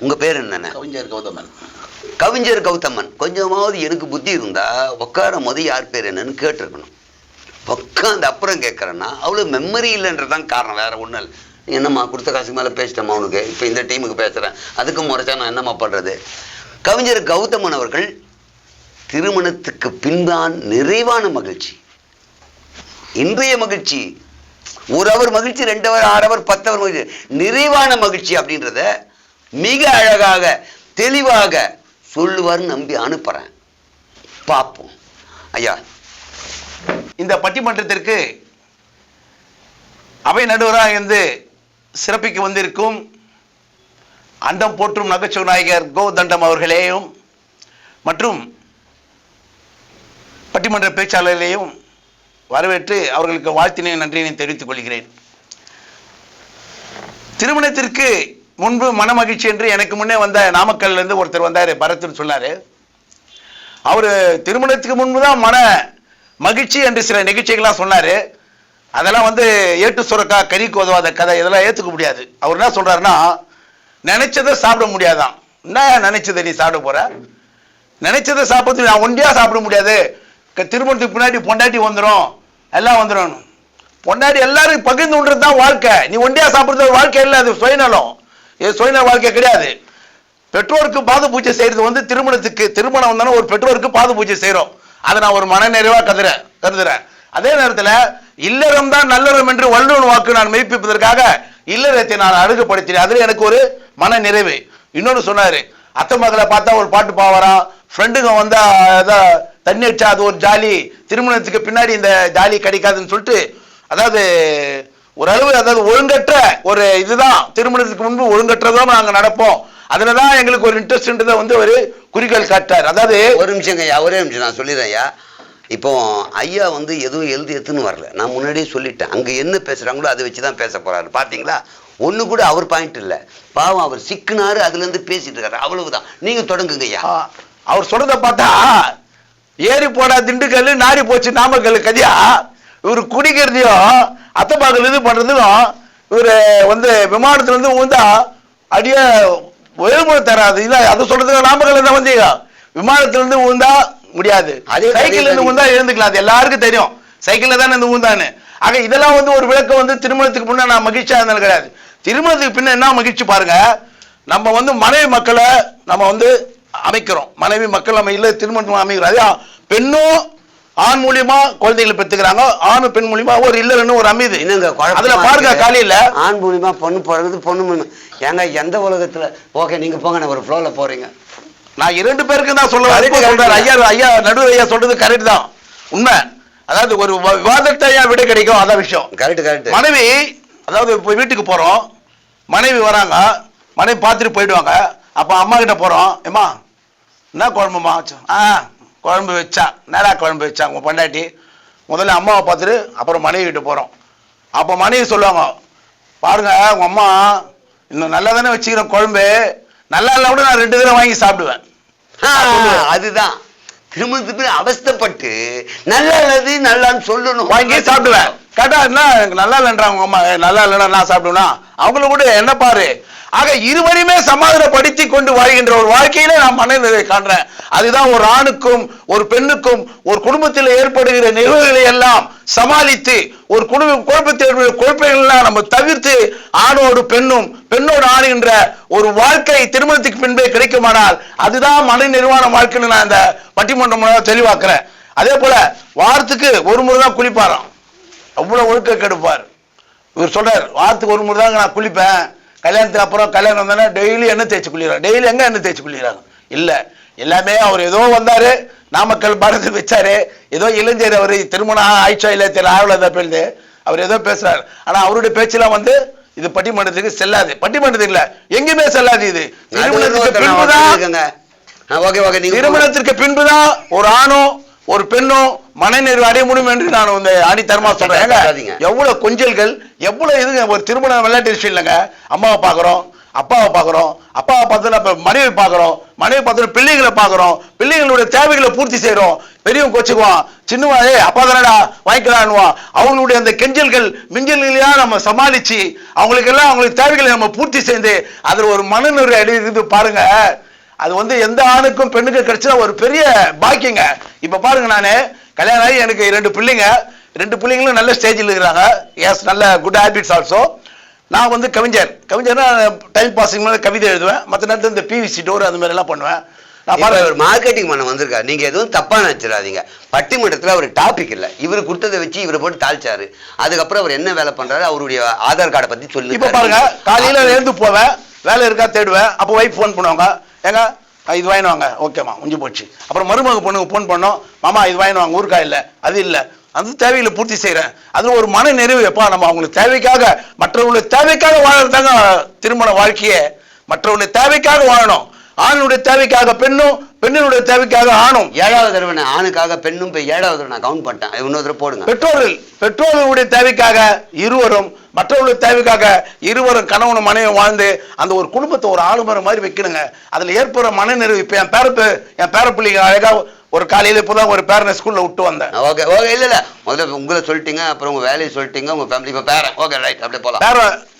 உங்கள் பேர் என்னென்ன? கவிஞர் கௌதமன். கவிஞர் கௌதமன். கொஞ்சமாவது எனக்கு புத்தி இருந்தா உட்காரும் போது யார் பேர் என்னன்னு கேட்டிருக்கணும். உட்காந்து அப்புறம் கேட்குறேன்னா அவ்வளோ மெமரி இல்லைன்றதான் காரணம், வேற ஒன்றும் இல்லை. என்னம்மா கொடுத்த காசுக்கு மேலே பேசிட்டேம்மா உனக்கு, இப்போ இந்த டீமுக்கு பேசுகிறேன், அதுக்கு முறைச்சா நான் என்னம்மா பண்ணுறது? கவிஞர் கௌதமன் அவர்கள் திருமணத்துக்கு பின்தான் நிறைவான மகிழ்ச்சி. இன்றைய மகிழ்ச்சி 1 அவர் மகிழ்ச்சி, 2 அவர், 6 அவர், 10 அவர் மகிழ்ச்சி, நிறைவான மகிழ்ச்சி அப்படின்றத மிக அழகாக தெளிவாக சொல்லுவார்னு நம்பி அனுப்புறேன். பார்ப்போம். ஐயா, இந்த பட்டிமன்றத்திற்கு அவை நடுவராக இருந்து சிறப்பிக்க வந்திருக்கும் அண்டம் போற்றும் நகைச்சுவை நாயகர் கோதண்டம் அவர்களையும் மற்றும் பட்டிமன்ற பேச்சாளர்களையும் வரவேற்று அவர்களுக்கு வாழ்த்தினையும் நன்றியினையும் தெரிவித்துக் கொள்கிறேன். திருமணத்திற்கு முன்பு மனமகிழ்ச்சி என்று எனக்கு முன்னே வந்த நாமக்கல்ல இருந்து ஒருத்தர் வந்தார், பரத்னு சொன்னாரு. அவரு திருமணத்துக்கு முன்புதான் மன மகிழ்ச்சி என்று சில நிகழ்ச்சிகள்லாம் சொன்னாரு. அதெல்லாம் ஏட்டு சுரக்கா கறிக்கு உதவாத கதை, இதெல்லாம் ஏத்துக்க முடியாது. அவர் என்ன சொல்றாருன்னா, நினைச்சதை சாப்பிட முடியாதான். என்ன நினைச்சதை நீ சாப்பிட போற? நினைச்சதை சாப்பிடுறது நான் ஒண்டியா சாப்பிட முடியாது. திருமணத்துக்கு பின்னாடி பொண்டாட்டி வந்துடும், எல்லாம் வந்துடும். பொண்டாட்டி எல்லாரும் பகிர்ந்து உண்றதுதான் வாழ்க்கை. நீ ஒண்டியா சாப்பிடுறது வாழ்க்கை இல்லை, அது சுயநலம். இது சுயநல வாழ்க்கை கிடையாது. பெற்றோருக்கு பாத பூஜை செய்யறது திருமணம் வந்தாலும் ஒரு பெற்றோருக்கு பாத பூஜை செய்யறோம். அதை நான் ஒரு மன நிறைவா கருதுறேன். அதே நேரத்தில் இல்லறம் தான் நல்லறம் என்று வள்ளுவன் வாக்கு நான் மெய்ப்பிப்பதற்காக இல்லறத்தை நான் அழகுபடுத்தினேன். அதுல எனக்கு ஒரு மன நிறைவு. இன்னொன்னு சொன்னாரு, அத்தை மகளை பார்த்தா ஒரு பாட்டு பாவறான், ஃப்ரெண்டுங்க வந்தா தண்ணி அடிச்சா அது ஒரு ஜாலி, திருமணத்துக்கு பின்னாடி இந்த ஜாலி கிடைக்காதுன்னு சொல்லிட்டு, அதாவது ஓரளவு அதாவது ஒழுங்கற்ற ஒரு இதுதான் திருமணத்துக்கு முன்பு ஒழுங்கற்றதான் நாங்க நடப்போம், அதுலதான் எங்களுக்கு ஒரு இன்ட்ரெஸ்ட் ஒரு குறிக்கோள் காட்டார். அதாவது ஒரு நிமிஷம் ஐயா, ஒரே நிமிஷம் நான் சொல்லிடுறேன் ஐயா. இப்போ ஐயா எதுவும் எழுதி எடுத்துன்னு வரல, நான் முன்னாடியே சொல்லிட்டேன். அங்க என்ன பேசுறாங்களோ அதை வச்சுதான் பேச போறாரு. பாத்தீங்களா, ஒண்ணு கூட அவர் பாயிண்ட் இல்ல. பாவம், அவர் சிக்குனாரு, அதுல இருந்து பேசிட்டு இருக்காரு, அவ்வளவுதான். நீங்க தொடங்குங்க ஐயா. அவர் சொல்றத பார்த்தா ஏறி போடா திண்டுக்கல், நாரி போச்சு நாமக்கல் கதியா. இவரு குடிக்கிறதையும் அத்தை மகள் இது பண்றதுக்கும் இவரு விமானத்துல இருந்து ஊந்தா அடிய உயர்முறை தராது. இல்ல அது சொல்றதுக்கு நாமக்கல் தான் வந்தீங்க, விமானத்துல இருந்து ஊந்தா முடியாது, சைக்கிள் இருந்து ஊந்தா எழுந்துக்கலாம். அது எல்லாருக்கும் தெரியும், சைக்கிள்ல தானே இந்த ஊந்தான்னு. ஆக இதெல்லாம் ஒரு விளக்கம் திருமணத்துக்கு முன்ன நான் மகிழ்ச்சியா இருந்தாலும் கிடையாது. திருமணத்துக்கு பின்ன என்ன மகிழ்ச்சி பாருங்க. நம்ம மனைவி மக்களை நம்ம அமைக்கிறோம், மனைவி மக்கள் நம்ம இல்ல திருமணம் அமைக்கிறோம். அதே பெண்ணும் ஆண் மூலியமா குழந்தைகளை பெற்றுக்கிறாங்க, ஆண் பெண் மூலியமா ஒரு இல்லன்னு ஒரு அமைது. அதுல பாருங்க, காலையில ஆண் மூலியமா பொண்ணு போறது, பொண்ணு மூலியமா. ஏங்க எந்த உலகத்துல? ஓகே, நீங்க போங்க, நான் ஒரு ஃப்ளோல போறீங்க. நான் 2 பேருக்கு தான் சொல்றேன். ஐயா நடுவர் ஐயா சொல்றது கரெக்ட் தான், உண்மை. அதாவது ஒரு விவாதத்தை ஐயா விட கிடைக்கும், அதான் விஷயம். கரெக்ட். மனைவி அதாவது இப்போ வீட்டுக்கு போறோம், மனைவி வராங்க, மனைவி பார்த்துட்டு போயிடுவாங்க. அப்ப அம்மா கிட்ட போறோம், ஏமா என்ன குழம்புமா வச்சோம்? குழம்பு வச்சா, நேரா குழம்பு வச்சா உங்க பொண்டாட்டி. முதல்ல அம்மாவை பார்த்துட்டு அப்புறம் மனைவி கிட்ட போறோம். அப்ப மனைவி சொல்லுவாங்க, பாருங்க உங்க அம்மா இன்னும் நல்லா தானே வச்சுக்கிறேன், குழம்பு நல்லா இல்ல கூட நான் 2 தடவை வாங்கி சாப்பிடுவேன். அதுதான் திருமணத்துக்கு அவஸ்தப்பட்டு நல்லா இல்லது நல்லான்னு சொல்லணும், வாங்கி சாப்பிடுவேன். கேட்டா என்ன நல்லா இல்லைன்றாங்க உங்க அம்மா, நல்லா இல்லைன்னா நான் சாப்பிடுவேனா? அவங்கள கூட என்ன பாரு. ஆக இருவரையுமே சமாதானப்படுத்தி கொண்டு வாழ்கின்ற ஒரு வாழ்க்கையில நான் மனநிலை காண்றேன். அதுதான் ஒரு ஆணுக்கும் ஒரு பெண்ணுக்கும் ஒரு குடும்பத்தில் ஏற்படுகிற நிகழ்வுகளை எல்லாம் சமாளித்து ஒரு குழப்பத்தில் குழப்பங்கள்லாம் நம்ம தவிர்த்து ஆணோடு பெண்ணும் பெண்ணோடு ஆணுகின்ற ஒரு வாழ்க்கை திருமணத்துக்கு பின்பே கிடைக்குமானால் அதுதான் மன நிர்வாண வாழ்க்கைன்னு நான் இந்த பட்டிமன்றம் தெளிவாக்குறேன். அதே போல வாரத்துக்கு ஒரு முறை தான் குளிப்பாராம், அவ்வளவு ஒழுக்க கெடுப்பார். இவர் சொல்றார், வாரத்துக்கு ஒரு முறை தான் நான் குளிப்பேன், கல்யாணத்துக்கு அப்புறம் கல்யாணம் வந்தானே டெய்லி எண்ணெய் தேய்ச்சி குளிக்கிறாங்க. டெய்லி எங்க எண்ணெய் தேய்ச்சி குளிக்கிறாங்க? இல்ல, எல்லாமே அவர் ஏதோ வந்தாரு, நாமக்கல் பாரதி வச்சாரு, ஏதோ இளைஞர் அவர் திருமணம் ஆயிடுச்சா இல்ல தெரியல, ஆவல பேருந்து அவர் ஏதோ பேசுறாரு. ஆனா அவருடைய பேச்செல்லாம் இது பட்டிமன்றத்துக்கு செல்லாது. பட்டிமன்றத்துக்கு இல்ல, எங்குமே செல்லாது. இது திருமணத்துக்கு பின்புதான் ஒரு ஆணோ ஒரு பெண்ணோ மனநிறைவு அடைய முடியும் என்று நான் ஆணித்தரமா சொல்றேன். எவ்வளவு கொஞ்சல்கள், எவ்வளவு இது ஒரு திருமணம் விளையாட்டு விஷயம் இல்லைங்க. அம்மாவை பாக்குறோம், அப்பாவை பாக்குறோம், அப்பாவை பார்த்தோன்னா மனைவி பாக்குறோம், மனைவி பார்த்தோன்னா பிள்ளைகளை பாக்குறோம், பிள்ளைகளுடைய தேவைகளை பூர்த்தி செய்யறோம். பெரியவன் கோச்சுக்குவான், சின்னவன் அப்பா தானடா வாங்கிக்கலான்னுவான். அவங்களுடைய அந்த கெஞ்சல்கள் மிஞ்சல்களையா நம்ம சமாளிச்சு அவங்களுக்கெல்லாம் அவங்களுக்கு தேவைகளை நம்ம பூர்த்தி செய்து அதில் ஒரு மனநிறை அடையுது பாருங்க. அது வந்து எந்த ஆணுக்கும் பெண்ணுக்கு கிடைச்சா ஒரு பெரிய பாக்கியங்க. இப்ப பாருங்க, நானு கல்யாணம் ஆகி எனக்கு 2 பிள்ளைங்க, 2 பிள்ளைங்களும் நல்ல ஸ்டேஜில் இருக்கிறாங்க. எஸ், நல்ல குட் ஹேபிட்ஸ் ஆல்சோ. நான் வந்து கவிஞர்னா டைம் பாசிங் கவிதை எழுதுவேன், மற்ற நேரத்தில் இந்த பிவிசி டோர் அந்த மாதிரி எல்லாம் பண்ணுவேன். ஒரு மார்க்கெட்டிங் பண்ண வந்திருக்காரு. நீங்க எதுவும் தப்பா நினைச்சிடாதீங்க. பட்டிமன்றத்துல அவர் டாபிக் இல்ல, இவரு கொடுத்ததை வச்சு இவரை போட்டு தாழ்ச்சாரு. அதுக்கப்புறம் அவர் என்ன வேலை பண்றாரு, அவருடைய ஆதார் கார்டை பத்தி சொல்லி. இப்ப பாருங்க, காலையில எழுந்து போவேன், வேலை இருக்கா தேடுவேன். அப்போ ஒய்ஃப் ஃபோன் பண்ணுவாங்க, ஏங்க இது வாங்கினுவாங்க, ஓகேம்மா முடிஞ்சு போச்சு. அப்புறம் மருமக பொண்ணுங்க ஃபோன் பண்ணோம், மாமா இது வாங்கினுவாங்க, ஊருக்காய் இல்லை, அது இல்லை, அந்த தேவையில பூர்த்தி செய்யறேன். அதுல ஒரு மன நிறைவு. எப்பா நம்ம அவங்களுக்கு தேவைக்காக, மற்றவங்களுடைய தேவைக்காக வாழறதாங்க திருமண வாழ்க்கையே. மற்றவங்களுடைய தேவைக்காக வாழணும். ஆணுடைய தேவைக்காக பெண்ணும், பெண்ணினுடைய தேவைக்காக ஆணும். 7வது தடவை ஆணுக்காக பெண்ணும் 7வது தடவை நான் கவுண்ட் பண்ணிட்டேன். இன்னொரு தடவை போடுங்க. பெற்றோர்களுடைய தேவைக்காக இருவரும், மற்றவர்களுடைய தேவைக்காக இருவரும் கணவனும் மனைவி வாழ்ந்து அந்த ஒரு குடும்பத்தை ஒரு ஆளுமரம் மாதிரி வைக்கணுங்க. அதுல ஏற்படுற மன நிறைவு. இப்ப என் பேர பிள்ளைங்க அழகா ஒரு காலையில இப்பதான் ஒரு பேரனை ஸ்கூல்ல விட்டு வந்தேன். ஓகே ஓகே, இல்ல முதல்ல உங்களை சொல்லிட்டீங்க, அப்புறம் உங்க வேலையை சொல்லிட்டீங்க, உங்க ஃபேமிலி. இப்ப பேரன். ஓகே ரைட், அப்படியே போலாம்.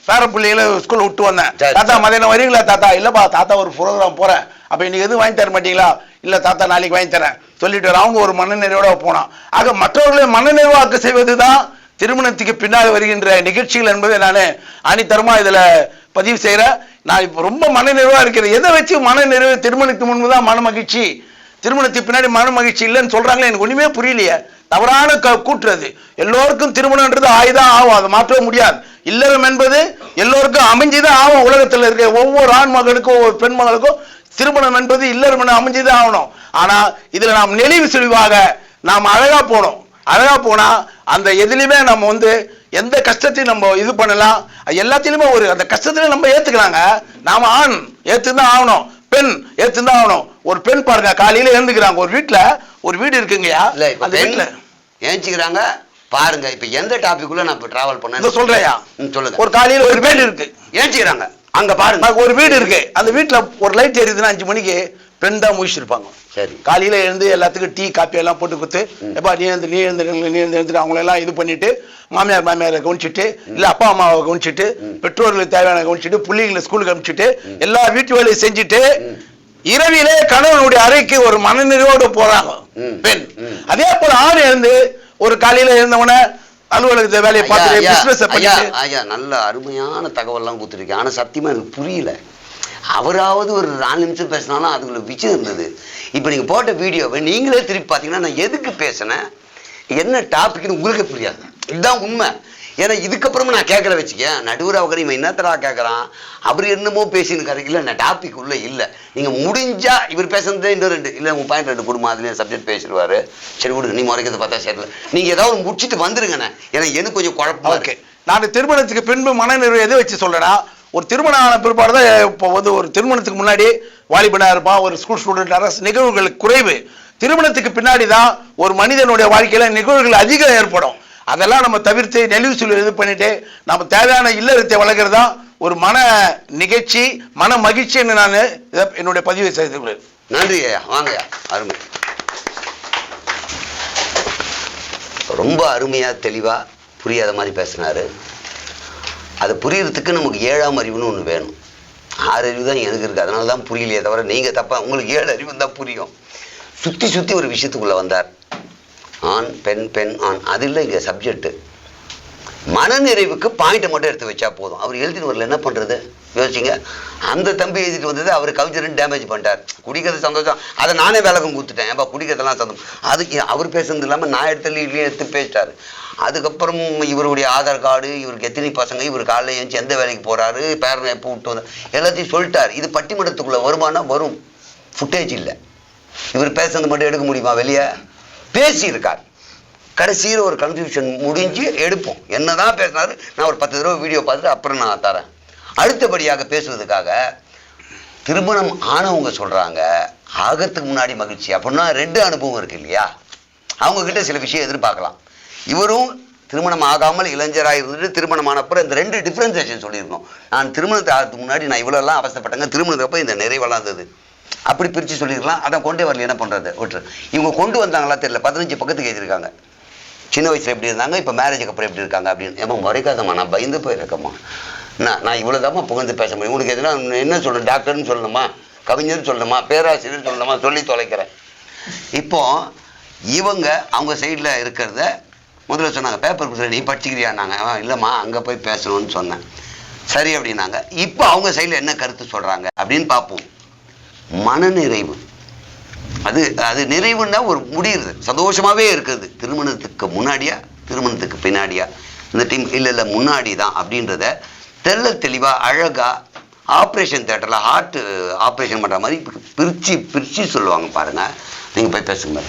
பேர பிள்ளைகளை ஸ்கூல்ல விட்டு வந்தேன். தாத்தா மதியானம் வரீங்களா தாத்தா? இல்லப்பா தாத்தா ஒரு ப்ரோக்ராம் போறேன். அப்ப இன்னைக்கு எதுவும் வாங்கி தர மாட்டீங்களா? இல்ல தாத்தா நாளைக்கு வாங்கி தரேன் சொல்லிட்டு அவங்க ஒரு மனநிறைவோட போனான். ஆக மற்றவர்களை மனநிறைவாக்க செய்வதுதான் திருமணத்துக்கு பின்னால் வருகின்ற நிகழ்ச்சிகள் என்பதை நான் ஆணித்தரமா இதுல பதிவு செய்யறேன். நான் இப்ப ரொம்ப மனநிறைவா இருக்கிறேன். எதை வச்சு மனநிறைவு? திருமணத்துக்கு முன்புதான் மன மகிழ்ச்சி, திருமணத்துக்கு பின்னாடி மன மகிழ்ச்சி இல்லைன்னு சொல்றாங்களே, எனக்கு ஒண்ணுமே புரியலையே. தவறான கூட்டுறது. எல்லோருக்கும் திருமணம்ன்றது ஆயுதான் ஆகும், அதை மாற்றவே முடியாது. இல்லறம் என்பது எல்லோருக்கும் அமைஞ்சுதான் ஆகும். உலகத்தில் இருக்க ஒவ்வொரு ஆண் மகனுக்கும் ஒவ்வொரு பெண் மகளுக்கும் திருமணம் என்பது இல்லறம் அமைஞ்சுதான் ஆகணும். ஆனா இதுல நாம் நெளிவு செழிவாக நாம் அழகா போனோம். அழகா போனா அந்த எதுலையுமே நம்ம வந்து எந்த கஷ்டத்தையும் நம்ம இது பண்ணலாம். எல்லாத்திலுமே ஒரு அந்த கஷ்டத்திலே நம்ம ஏத்துக்கலாங்க. நாம ஆண் ஏத்துதான் ஆகணும், பெண் ஏத்துதான் ஆகணும். ஒரு பெண் பாருங்க, காலையில எழுந்துக்கிறாங்க, ஒரு வீட்டுல ஒரு வீடு இருக்குங்கயா, அந்த வீட்டுல ஏஞ்சிக்கிறாங்க பாருங்க. இப்ப எந்த டாபிக்குள்ள நான் இப்ப டிராவல் பண்ணேன் சொல்றேயா? சொல்லுங்க. ஒரு காலையில ஒரு வீடு இருக்கு, ஏஞ்சிக்கிறாங்க, அங்க பாருங்க ஒரு வீடு இருக்கு. அந்த வீட்டுல ஒரு லைட் எரியுதுன்னா 5 மணிக்கு பெண் தான் முடிச்சிருப்பாங்க. சரி, காலையில எழுந்து எல்லாத்துக்கும் டீ காப்பி எல்லாம் போட்டு கொடுத்து, எப்பா நீ எழுந்து அவங்கள எல்லாம் இது பண்ணிட்டு, மாமியாரை கவனிச்சுட்டு, இல்ல அப்பா அம்மாவை கவனிச்சுட்டு, பெற்றோர்களுக்கு தேவையான கவனிச்சுட்டு, பிள்ளைங்களை ஸ்கூலுக்கு அனுப்பிச்சுட்டு, எல்லா வீட்டு வேலையை செஞ்சுட்டு இரவிலே கணவனுடைய அறைக்கு ஒரு மனநிறைவோடு போறாங்க பெண். அதே போல ஆண் எழுந்து ஒரு காலையில எழுந்தவன அலுவலகத்தை வேலையை பார்த்து பிசினஸ் பண்ணிட்டு. ஐயா நல்ல அருமையான தகவல் எல்லாம் கொடுத்துருக்கேன். ஆனா சத்தியமா எனக்கு புரியல. அவராவது ஒரு 4 நிமிஷம் பேசினாலும் அதுக்குள்ள விஷயம் இருந்தது. இப்ப நீங்க போட்ட வீடியோவை நீங்களே திருப்பி பாத்தீங்கன்னா நான் எதுக்கு பேசினேன், என்ன டாபிக்னு உங்களுக்கு புரியாது. இதுதான் உண்மை. ஏன்னா இதுக்கப்புறமா நான் கேட்கல வச்சுக்கேன், நடுவர் அவகர் இவன் என்னத்தரா கேட்கறான், அவர் என்னமோ பேசினுக்காரு. இல்லை நான் டாபிக் உள்ள இல்லை. நீங்க முடிஞ்சா இவர் பேசுறதே இன்னும் 2 இல்லை 3 பாயிண்ட் 2 குடும்பம் அதுலேயே சப்ஜெக்ட் பேசிடுவாரு. சரி விடுங்க, நீ முறைக்கிறத பார்த்தா சரி, நீங்க ஏதாவது முடிச்சுட்டு வந்துருங்கண்ணே. ஏன்னா எனக்கு கொஞ்சம் குழப்பமா இருக்கு. நான் திருமணத்துக்கு பின்பு மனநிறைவு எதை வச்சு சொல்றேன்னா, ஒரு திருமணம் ஆன பிற்பாடு தான். இப்போ வந்து ஒரு திருமணத்துக்கு முன்னாடி வாலிபனா இருப்பான், ஒரு ஸ்கூல் ஸ்டூடெண்ட், நிகழ்வுகள் குறைவு. திருமணத்துக்கு பின்னாடி தான் ஒரு மனிதனுடைய வாழ்க்கையில நிகழ்வுகள் அதிகம் ஏற்படும். அதெல்லாம் நம்ம தவிர்த்து நெளிவு சுழிவு இது பண்ணிட்டு நம்ம தேவையான இல்லறத்தை வளர்க்கறதா ஒரு மன நிகழ்ச்சி, மன மகிழ்ச்சின்னு நான் என்னுடைய பதிவை செய்து கொள்கிறேன். நன்றி ஐயா, வாங்க ஐயா. அருமை, ரொம்ப அருமையா தெளிவா புரியாத மாதிரி பேசினாரு. அது புரியறதுக்கு நமக்கு 7ஆம் அறிவுன்னு ஒன்று வேணும். 6 அறிவு தான் எனக்கு இருக்கு, அதனால தான் புரியலையே தவிர நீங்க தப்பா. உங்களுக்கு 7 அறிவு தான் புரியும். சுத்தி சுத்தி ஒரு விஷயத்துக்குள்ள வந்தார். ஆண் பெண், பெண் ஆண், அது இல்லை இங்க சப்ஜெக்ட். மனநிறைவுக்கு பாயிண்ட்டை மட்டும் எடுத்து வச்சா போதும். அவர் எழுதிட்டு வரல, என்ன பண்றது யோசிச்சிங்க. அந்த தம்பி எழுதிட்டு வந்தது அவர் கவிஞர் டேமேஜ் பண்ணிட்டார். குடிக்கிறது சந்தோஷம், அதை நானே விளக்கம் கொடுத்துட்டேன். ஏப்பா குடிக்கிறதெல்லாம் சந்தோஷம், அதுக்கு அவர் பேசுறது இல்லாமல் நான் எடுத்து பேசிட்டாரு. அதுக்கப்புறம் இவருடைய ஆதார் கார்டு, இவருக்கு எத்தனை பசங்க, இவர் காலையில் எழுந்து எந்த வேலைக்கு போறாரு, பேரனை எப்போ விட்டு வந்தார், எல்லாத்தையும் சொல்லிட்டார். இது பட்டிமன்றத்துக்குள்ள வருமானா வரும், ஃபுட்டேஜ் இல்லை. இவர் பேசுறது மட்டும் எடுக்க முடியுமா? வெளியே பேசியிருக்கார். கடைசியில் ஒரு கன்ஃபியூஷன் முடிஞ்சு எடுப்போம். என்னதான் பேசினாரு, நான் ஒரு 10 தடவை வீடியோ பார்த்துட்டு அப்புறம் நான் தரேன். அடுத்தபடியாக பேசுவதற்காக திருமணம் ஆனவங்க சொல்றாங்க ஆகத்துக்கு முன்னாடி மகிழ்ச்சி அப்படின்னா 2 அனுபவம் இருக்கு இல்லையா? அவங்க கிட்ட சில விஷயம் எதிர்பார்க்கலாம். இவரும் திருமணம் ஆகாமல் இளைஞராக இருந்துட்டு திருமணம் ஆனப்புறம் இந்த 2 டிஃபரன்சியேஷன் சொல்லியிருக்கோம். நான் திருமணத்தை ஆகிறதுக்கு முன்னாடி நான் இவ்வளோலாம் அவசரப்பட்டேங்க, திருமணத்துக்கு அப்போ இந்த நிறைவெல்லாம் இருந்தது. அப்படி பிரித்து சொல்லியிருக்கலாம். அதை கொண்டே வரல, என்ன பண்ணுறது விட்டுரு. இவங்க கொண்டு வந்தாங்களா தெரியல, 15 பக்கத்துக்கு எழுதியிருக்காங்க. சின்ன வயசில் எப்படி இருந்தாங்க, இப்போ மேரேஜுக்கு அப்புறம் எப்படி இருக்காங்க அப்படின்னு. ஏமா முறைக்காதம்மா, நான் பயந்து போயிருக்கேம்மா, நான் இவ்வளோதாம்மா புகழ்ந்து பேச முடியும். உனக்கு எதுனா என்ன சொல்லணும், டாக்டர்னு சொல்லணுமா, கவிஞர்னு சொல்லணுமா, பேராசிரியர்னு சொல்லணுமா, சொல்லி தொலைக்கிறேன். இப்போ இவங்க அவங்க சைடில் இருக்கிறத முதல்ல சொன்னாங்க, பேப்பர் கொடுத்து நீ படிச்சுக்கிறியான்னாங்க. இல்லைம்மா அங்கே போய் பேசணும்னு சொன்னேன். சரி அப்படின்னாங்க. இப்போ அவங்க சைடில் என்ன கருத்து சொல்கிறாங்க அப்படின்னு பார்ப்போம். மனநிறைவு, அது அது நிறைவுன்னா ஒரு முடியுது, சந்தோஷமாகவே இருக்குது. திருமணத்துக்கு முன்னாடியா திருமணத்துக்கு பின்னாடியா, இந்த டீம் இல்லை முன்னாடி தான் அப்படின்றத தெள்ள தெளிவாக அழகாக ஆப்ரேஷன் தேட்டரில் ஹார்ட் ஆப்ரேஷன் பண்ணுற மாதிரி பிரித்து சொல்லுவாங்க பாருங்கள். நீங்கள் போய் பேசுங்க.